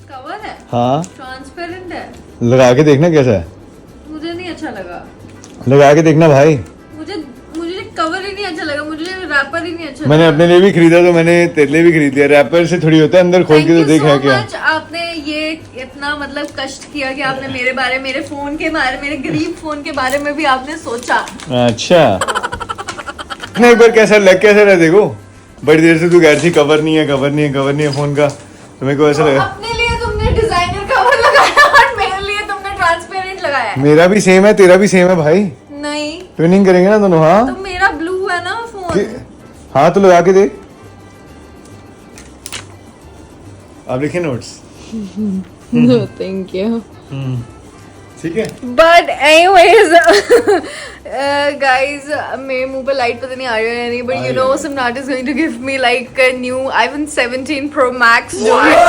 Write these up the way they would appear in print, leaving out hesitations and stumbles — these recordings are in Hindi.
कवर है, हाँ ट्रांसपेरेंट है। लगा के देखना कैसा है, मुझे नहीं अच्छा लगा। लगा के देखना भाई। मुझे मुझे कवर ही नहीं अच्छा लगा, मुझे रैपर ही नहीं अच्छा मैंने लगा। अपने लिए भी खरीदा तो मैंने तेरे लिए भी खरीद लिया। रैपर से थोड़ी होता है, अंदर खोल के तो देख है क्या। आपने ये इतना मतलब कष्ट किया कि आपने मेरे बारे, मेरे फोन के बारे, मेरे गरीब फोन के बारे में भी आपने सोचा। अच्छा नहीं, एक बार कैसा लग कैसा रहा देखो, बड़ी देर से तू कह रही थी कवर नहीं है, कवर नहीं है, कवर नहीं है फोन का, तो मेरे को ऐसा लगा। अपने लिए तुमने डिजाइनर कवर लगाया और मेरे लिए तुमने ट्रांसपेरेंट लगाया है। मेरा भी सेम है, तेरा भी सेम है भाई। नहीं, ट्विनिंग करेंगे ना दोनों। हाँ तो मेरा ब्लू है ना फोन। हाँ तो लगा के दे। आप लिखे नोट्स? No thank you. ठीक है। बट एनीवेज गाइस, मेरे मुंह पे लाइट पता नहीं आ रही है या नहीं, but you know Samrat is going to give me like a new iPhone 17 Pro Max जो भी आ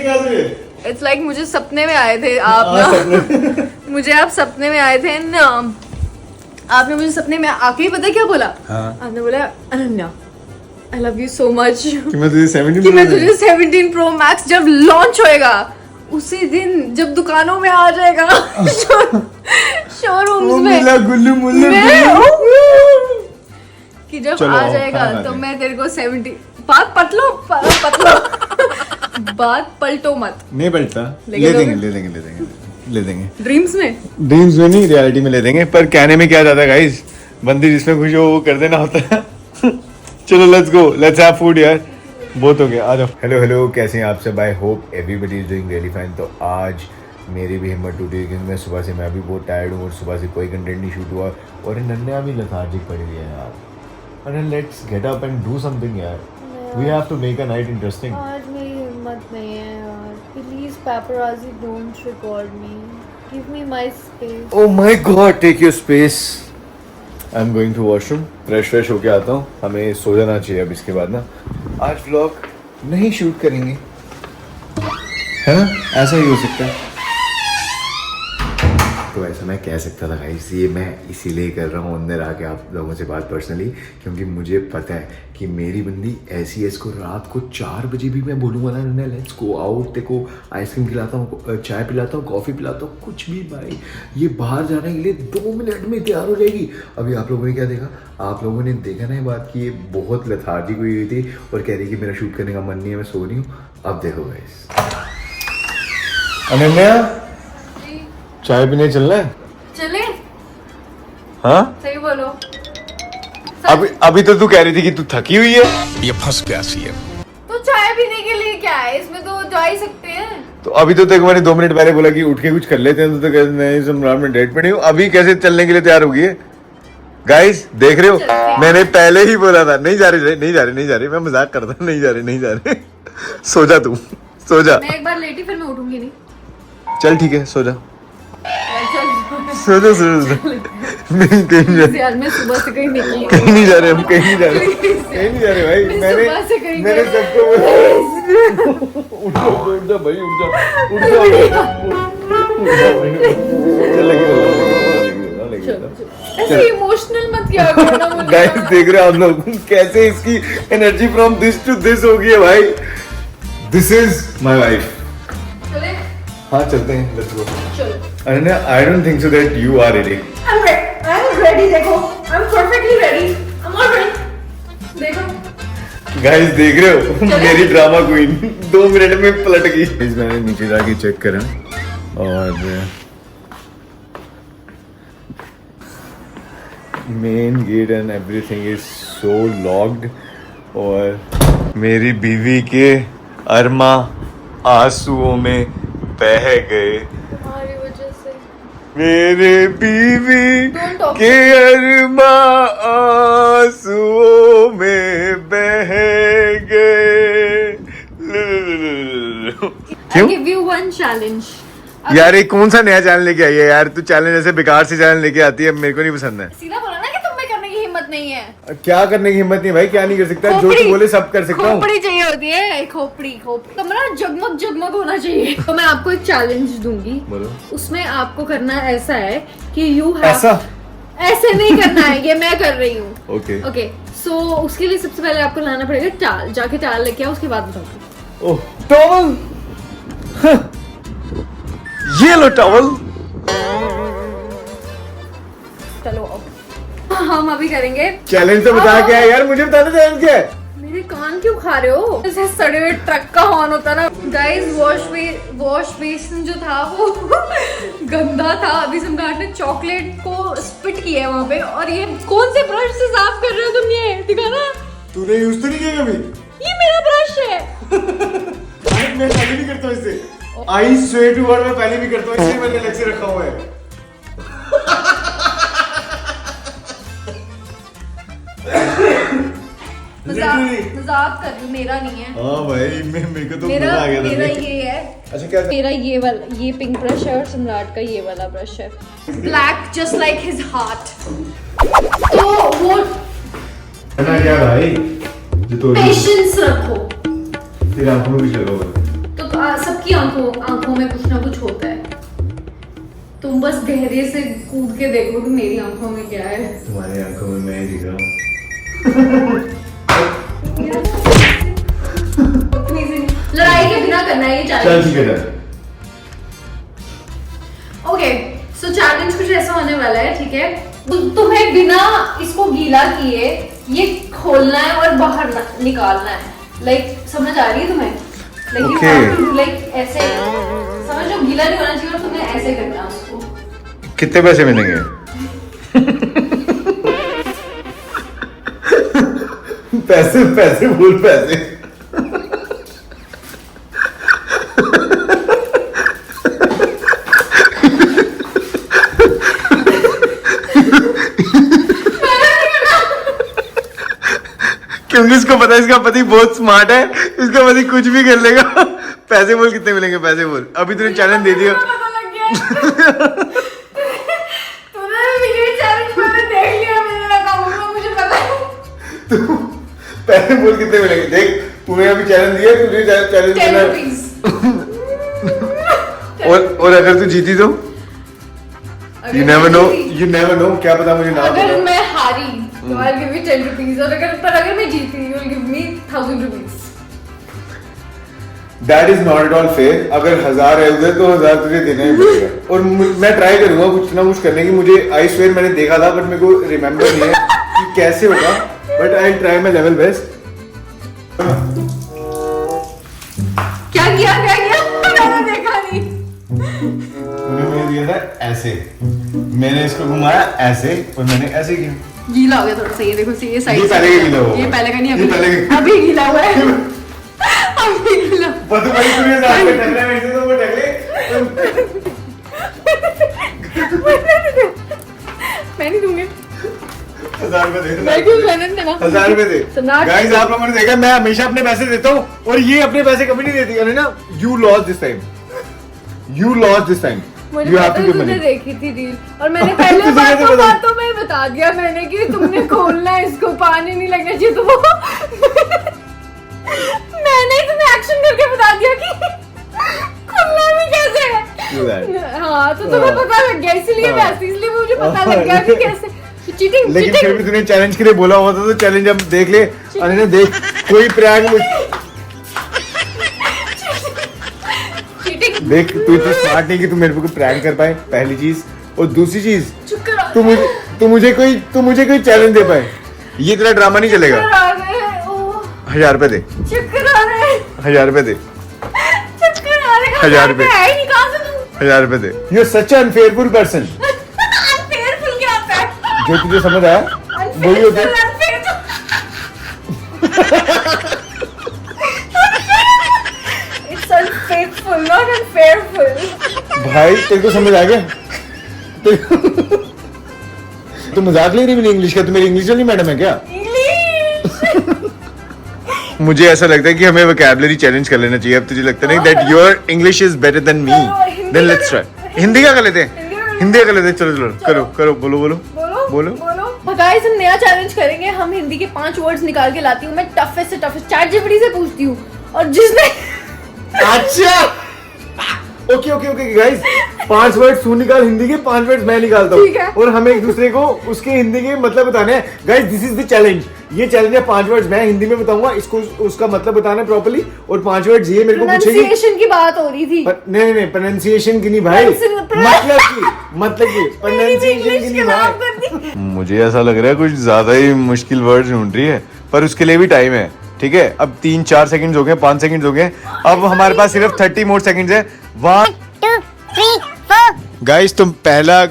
रहा है। इट्स लाइक मुझे सपने में आए थे आप ना। मुझे आप सपने में आए थे ना। आपने मुझे सपने में आके ही पता क्या बोला? हाँ। आपने बोला Ananya I love you so much कि मैं तुझे 17 Pro Max जब लॉन्च होएगा उसी दिन, जब दुकानों में आ जाएगा, शोरूम्स में गुल्लू मुल्लू कि जब चलो, आ जाएगा हाँ, तो मैं तेरे को 70 बात बात पलटो मत। नहीं पलटा, लेके ले देंगे ड्रीम्स में नहीं, रियलिटी में ले देंगे। पर कहने में क्या जाता है गाइस, बंदी जिसमें खुश हो वो कर देना होता है। चलो let's go, let's have food यार, बहुत हो गया, आ जाओ। हेलो कैसे हैं आप सब? I hope everybody is doing really fine. तो आज मेरी भी हिम्मत टूटी क्योंकि मैं सुबह से, मैं भी बहुत टायर्ड हूँ और सुबह से कोई कंटेंट नहीं शूट हुआ और नन्या भी लेथार्जिक पड़ी हुई है यार। अरे let's get up and do something यार, we have to make a night interesting. आज मेरी हिम्मत नहीं है यार, please paparazzi don't record me, give me my space। Oh my God, take your space। I am going to washroom, fresh होके आता हूँ। हमें सो जाना चाहिए अब इसके बाद ना। आज व्लॉग नहीं शूट करेंगे, है ना? ऐसा ही हो सकता है। तो ऐसा मैं कह सकता था गाइस, ये मैं इसीलिए कर रहा हूँ अंदर आके आप लोगों से बात पर्सनली, क्योंकि मुझे पता है कि मेरी बंदी ऐसी है, इसको रात को 4 बजे भी मैं बोलूँगा ना लेट्स गो आउट, तेको आइसक्रीम खिलाता हूँ, चाय पिलाता हूँ, कॉफ़ी पिलाता हूँ, कुछ भी भाई, ये बाहर जाने के लिए 2 मिनट में तैयार हो जाएगी। अभी आप लोगों ने क्या देखा? आप लोगों ने देखा ना ये बात कि ये बहुत लेथार्जिक हुई थी और कह रही कि मेरा शूट करने का मन नहीं है, मैं सो रही हूँ। अब देखो गाइस, अनन्या चाय पीने चलना है? चले? हाँ सही बोलो। अभी तो तू कह रही थी कि तू थकी हुई है। ये फंस गया सीएम। तो चाय पीने के लिए क्या है, इसमें तो जा ही सकते हैं। तो अभी तो तेरे को मैंने 2 मिनट पहले बोला कि उठ के कुछ कर लेते हैं, तो कहते नहीं सम्राट में डेट पे नहीं हूँ। अभी कैसे चलने के लिए तैयार होगी है? गाइस देख रहे हो, मैंने पहले ही बोला था नहीं जा रही, मैं मजाक करता, नहीं जा रहे। सो जा तू, सो जा। मैं एक बार लेटी फिर मैं उठूंगी नहीं। चल ठीक है, सो जा, चल सो जा। नहीं कहीं यार, मैं सुबह से कहीं निकली नहीं जा रहे, हम कहीं नहीं जा रहे भाई। मैंने सबको उठ जा भाई, उठ जा। ऐसे इमोशनल मत किया करो ना मुझे। गाइस देख रहे हो आप लोग कैसे इसकी energy from this to this हो गई है भाई। This is my wife. चले? हाँ चलते हैं, लेट्स गो। चलो। Ananya, I don't think so that you are ready. I'm ready, देखो। I'm perfectly ready. I'm all ready. देखो। गाइस देख रहे हो मेरी ड्रामा क्वीन 2 मिनट में पलट गई। गाइस मैंने नीचे जाके चेक करा और main gate and everything is so locked और मेरी बीवी के अरमा आंसुओं में बह गए। तुम्हारी वजह से। मेरे बीवी Don't talk. के अरमा आंसुओं में बह गए। I'll give you one challenge. यार ये कौन सा नया चैनल लेके आई है यार तू? चैनल ऐसे बेकार से चैनल लेके आती है, मेरे को नहीं पसंद है। सीधा बोला ना कि तुम में करने की हिम्मत नहीं है। क्या करने की हिम्मत नहीं भाई, क्या नहीं कर सकता? जो तू बोले सब कर सकता हूँ। खोपड़ी चाहिए होती है, खोपड़ी कमरा जगमग होना चाहिए। तो मैं आपको एक चैलेंज दूंगी, बोलो। उसमें आपको करना ऐसा है कि यू ऐसे नहीं करना है, ये मैं कर रही हूँ। ओके सो उसके लिए सबसे पहले आपको लाना पड़ेगा टाल, जाके टाल लेके आओ, उसके बाद बताऊंगी। ओह टॉवल, ये लो टॉवल। चलो अब हम अभी करेंगे चैलेंज तो बता क्या है यार, मुझे बताना चैलेंज क्या है। मेरे कान क्यों खा रहे हो? जैसे सड़े हुए ट्रक का हॉर्न होता ना। गाइस वॉश बेसिन जो था वो गंदा था। अभी सम्राट ने चॉकलेट को स्पिट किया है वहाँ पे। और ये कौन से ब्रश से साफ कर रहे हो तुम? ये दिखाना। तूने यूज तो नहीं किया कभी? ये मेरा ब्रश है। मैं पहले भी करता हूँ इससे। आई स्वेयर टू गॉड, मैं पहले भी करता हूँ, इसलिए मैंने अलग से रखा हुआ है। मजाक कर रही हूँ, मेरा नहीं है। हाँ भाई, मेरे को तो मेरा मजा आ गया था। मेरा ये है। अच्छा क्या? मेरा ये वाला, ये पिंक ब्रश है और सम्राट का ये वाला ब्रश है। Black just like his heart. तो वो ना क्या भाई, जो तो पेशेंस रखो। तेरी आंखों में भी लगा हुआ है। तो सबकी आंखों में कुछ ना कुछ होता है। तुम बस गहरे से कूद के देखो कि मेरी आंखों में क्या है। तुम्हारी आंखों में मैं ही दिख रहा हूँ। लड़ाई के बिना करना है ये चल चैलेंज। ठीक है। ओके, सो चैलेंज कुछ ऐसा होने वाला है, ठीक है? तुम्हें बिना इसको गीला किए ये खोलना है और बाहर निकालना है। लाइक समझ आ रही है तुम्हें? लाइक ऐसे समझो, गीला नहीं होना चाहिए और तुम्हें ऐसे करना है उसको। कितने पैसे मिलेंगे? पैसे पैसे बोल पैसे। क्योंकि इसको पता है इसका पति बहुत स्मार्ट है, इसका पति कुछ भी कर लेगा। पैसे बोल कितने मिलेंगे, पैसे बोल। अभी तूने चैलेंज दे दिया। पैसे बोल कितने मिलेंगे। देख तूने अभी चैलेंज दिया, तुझे चैलेंज देना। और अगर तू जीती तो यू नेवर नो, क्या पता मुझे ना। अगर मैं हारी तो I'll give you 10 rupees और अगर मैं जीती you'll give me 1000 rupees. That is not at all fair. अगर 1000 है उधर तो 1000 तुझे देना ही पड़ेगा। और मैं ट्राई करूंगा कुछ ना कुछ करने की। मुझे आई स्वेयर मैंने देखा था बट मेरे को रिमेम्बर नहीं है कि कैसे होगा, but I try my level best. क्या किया मैंने देखा नहीं। तूने मुझे दिया था ऐसे, मैंने इसको घुमाया ऐसे और मैंने ऐसे किया। गीला हो गया थोड़ा सा, ये देखो ये साइड। ये पहले का गीला हुआ। ये पहले का नहीं, ये पहले का। अभी गीला हुआ है। अभी गीला। पता भाई तूने साथ में टकरा वैसे तो वो टकले। मैं नहीं दूंगी। 1000 रुपए दे। मैं क्यों लेने देना? 1000 रुपए दे। गाइस आप लोगों ने देखा मैं हमेशा अपने पैसे देता हूँ और ये अपने पैसे कभी नहीं देती है ना। You lost this time. मुझे You have पता to है give तुमने money. देखी थी रील और मैंने पहले तुझे कैसे पता? बातों में बता दिया मैंने कि तुमने खोलना है इसको, पानी नहीं लगना चाहिए। तो वो मैंने तुम्हें एक्शन करके बता दिया कि खुलना भी कैसे है। हाँ तो तुम्हें पता लग गया, इसलिए इसलिए मुझे पता लग गया कि कैसे चीटिंग। लेकिन फिर भी तूने चैलेंज के लिए बोला हुआ था तो चैलेंज अब देख ले। अरे देख कोई प्रैंक देख, तू इतना स्मार्ट नहीं कि तू मेरे को प्रैंक कर पाए, पहली चीज। और दूसरी चीज तू मुझे कोई चैलेंज दे पाए। ये तेरा ड्रामा नहीं चलेगा। 1000 रुपए दे। 1000 रुपए दे। 1000 रुपए। 1000 रुपए दे। You are such unfairful person. Unfairful क्या होता है? जो तुझे समझ आया वही होता है। Unfaithful, not unfairful. भाई तेरे को समझ आ गया? तो मजाक ले रही मेरी इंग्लिश का? तो मेरी इंग्लिश वाली मैडम है क्या? मुझे ऐसा लगता है कि हमें वोकैबुलरी चैलेंज कर लेना चाहिए। अब तुझे लगता नहीं that your English is better than me? Then let's try. Hindi का कर लेते हैं। हिंदी का कर लेते हैं। चलो करो बोलो। गाइस हम नया चैलेंज करेंगे। हम हिंदी के 5 वर्ड्स निकाल के लाती हूँ मैं, टफेस्ट से टफेस्ट। चैट जीपीटी से पूछती हूँ और जिसने अच्छा ओके गाइस, 5 वर्ड तू निकाल हिंदी के, 5 वर्ड मैं निकालता हूँ और हमें एक दूसरे को उसके हिंदी के मतलब बताने हैं। Guys this is the challenge ये चैलेंज है 5 वर्ड्स मैं हिंदी में बताऊंगा, इसको उसका मतलब बताना प्रॉपर्ली, और 5 वर्ड्स ये मेरे को पूछेगी। प्रोनाउंसिएशन की बात हो रही थी। नहीं प्रोनाउंसिएशन की नहीं भाई, मतलब की प्रोनाउंसिएशन की नहीं भाई। मुझे ऐसा लग रहा है कुछ ज्यादा ही मुश्किल वर्ड्स ढूंढ रही है, पर उसके लिए भी टाइम है, ठीक है। अब 3-4 सेकंड्स हो गए, 5 सेकंड्स हो गए, अब हमारे पास सिर्फ 30 मोर सेकंड्स है। 1 2 3 4 गाइस, तुम पहला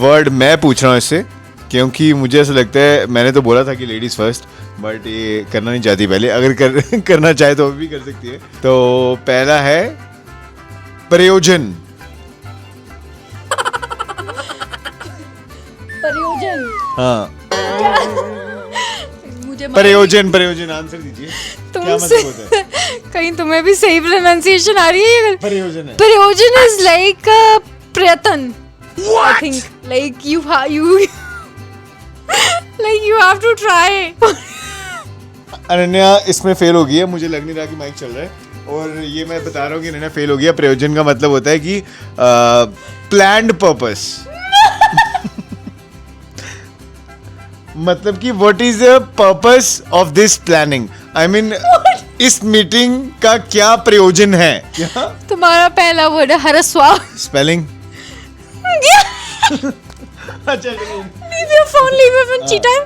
वर्ड मैं पूछ रहा हूँ इससे, क्योंकि मुझे ऐसा लगता है, मैंने तो बोला था कि लेडीज फर्स्ट, बट ये करना नहीं चाहती पहले, अगर करना चाहे तो भी कर सकती है। तो पहला है प्रयोजन। प्रयोजन, हाँ मुझे प्रयोजन आंसर दीजिए, क्या मतलब होता है? कहीं तुम्हें भी सही प्रोनाउंसिएशन आ रही है? प्रयोजन है, प्रयोजन इज लाइक प्रयत्न, I think, like you like you have to try. Ananya इसमें फेल हो गई है, मुझे लग नहीं रहा कि माइक चल रहा है, और ये मैं बता रहा हूँ कि अनन्या फेल हो गया। प्रयोजन का मतलब होता है कि प्लान्ड पर्पस। मतलब कि what is the purpose of this planning, I mean इस मीटिंग का क्या प्रयोजन है? क्या तुम्हारा पहला वर्ड है हरस्वा। स्पेलिंग? अच्छा leave your phone, leave your phone, cheater.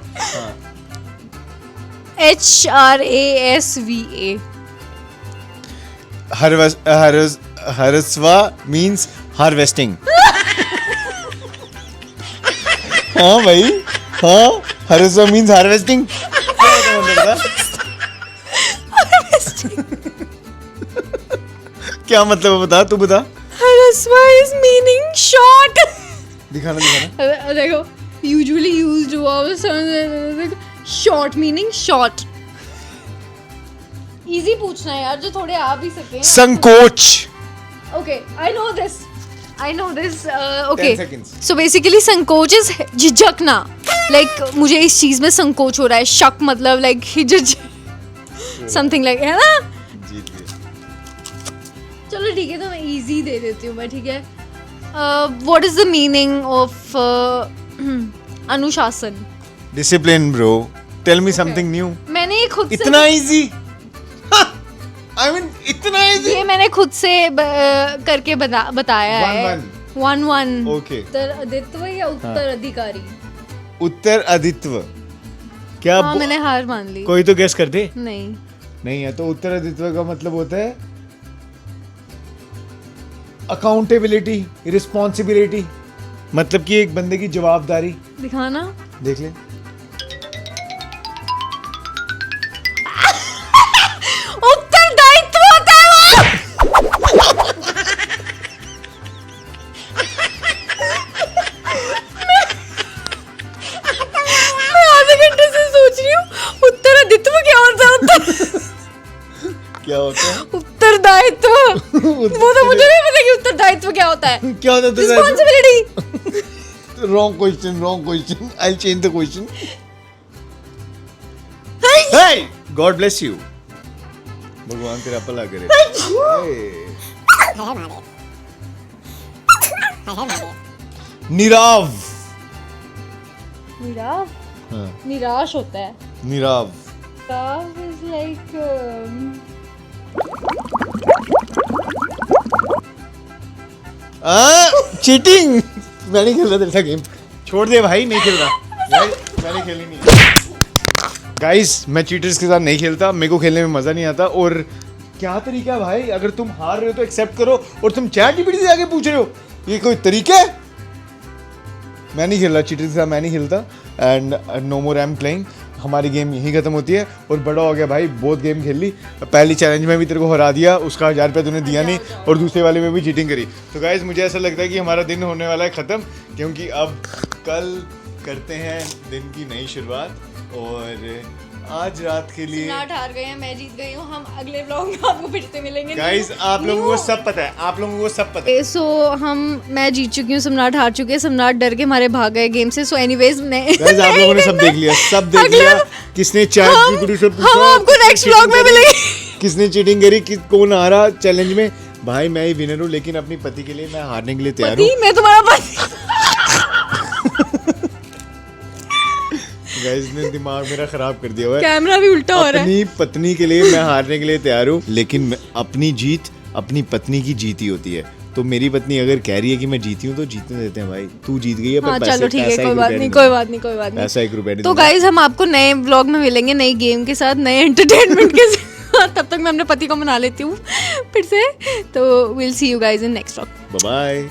HRASVA. हरस्वा means harvesting. हाँ भाई, हाँ, हरस्वा means harvesting. क्या मतलब है बता, तू बता। हरस्वा is meaning short. दिखाना। देखो, usually used was short meaning short. Easy पूछना है यार, जो थोड़े आ भी सके। संकोच। Okay, I know this. Okay. 10 seconds. So basically संकोच is झिझकना. Like मुझे इस चीज में संकोच हो रहा है। शक मतलब like हिचक something like, है ना? जीत गए। चलो ठीक है, तो मैं easy दे देती हूँ मैं, ठीक है। What is the meaning of अनुशासन? Discipline, bro. Tell me something new. मैंने खुद से इतना easy? I mean, इतना easy? ये मैंने खुद से करके बताया है। 1-1. Okay. उत्तराधित्व या उत्तराधिकारी? उत्तराधित्व। क्या? हाँ, मैंने हार मान ली। कोई तो गेस कर दे। नहीं है तो उत्तराधित्व का मतलब होता है अकाउंटेबिलिटी, रिस्पॉन्सिबिलिटी, मतलब कि एक बंदे की जवाबदारी। दिखाना, देख ले। उत्तरदायित्व होता है वो। मैं आधे घंटे से सोच रही हूँ उत्तराधित्व क्या होता है। क्या होता है? उत्तरदायित्व। वो तो मुझे नहीं पता कि उत्तरदायित्व क्या होता है। क्या होता है? Responsibility. Wrong question. I'll change the question. Hey, God bless you. भगवान तेरा भला करे। निराव। निराव? हाँ। निराश होता है। निराव। Niराव is like चीटिंग। मैं नहीं खेल रहा तेरे साथ गेम, छोड़ दे भाई, नहीं खेल रहा। मैंने खेली नहीं। गाइस, मैं चीटर्स के साथ नहीं खेलता, मेरे को खेलने में मजा नहीं आता। और क्या तरीका है भाई, अगर तुम हार रहे हो तो एक्सेप्ट करो, और तुम चैट जीपीटी से आके पूछ रहे हो, ये कोई तरीका है? मैं नहीं खेल रहा चीटर्स के साथ, मैं नहीं खेलता। And no more I am playing. हमारी गेम यहीं खत्म होती है, और बड़ा हो गया भाई, बहुत गेम खेल ली। पहली चैलेंज में भी तेरे को हरा दिया, उसका 1000 रुपया तूने दिया नहीं, और दूसरे वाले में भी चीटिंग करी। तो गाइस, मुझे ऐसा लगता है कि हमारा दिन होने वाला है ख़त्म, क्योंकि अब कल करते हैं दिन की नई शुरुआत। और आज रात के लिए सम्राट हार गए हैं, मैं जीत गई हूँ। हम अगले ब्लॉग में आपको फिर से मिलेंगे। गाइस, आप लोगों को सब पता है, आप लोगों को सब पता है। सो मैं जीत चुकी हूँ, सम्राट हार चुके हैं। सम्राट डर के मारे भाग गए गेम से। सो एनीवेज गाइस, आप लोगों ने सब देख लिया, सब देख लिया। किसने चैट जीपीटी से पूछा, हम आपको नेक्स्ट ब्लॉग में मिलेंगे। किसने चीटिंग करी, कौन हारा चैलेंज में। भाई, मैं ही विनर हूँ, लेकिन अपनी पति के लिए मैं हारने के लिए तैयार हूँ। मैं तुम्हारा पति। गाइस ने दिमाग मेरा खराब कर दिया हुआ है। कैमरा भी उल्टा हो रहा है। अपनी पत्नी के लिए मैं हारने के लिए तैयार हूँ, लेकिन अपनी जीत अपनी पत्नी की जीत ही होती है। तो मेरी पत्नी अगर कह रही है कि मैं जीती हूँ तो जीतने देते हैं भाई। तू जीत गई है, पर हाँ पैसे, चलो ठीक है, पैसा कोई एक बात रुपया नहीं, दूंगा। कोई बात नहीं, कोई बात नहीं। पैसा 1 रुपया नहीं तो दूंगा। गाइज हम आपको नए व्लॉग में मिलेंगे, नई गेम के साथ, नए एंटरटेनमेंट के साथ। तब तक मैं अपने पति को मना लेती हूँ फिर से। तो will see you guys in next vlog. Bye bye.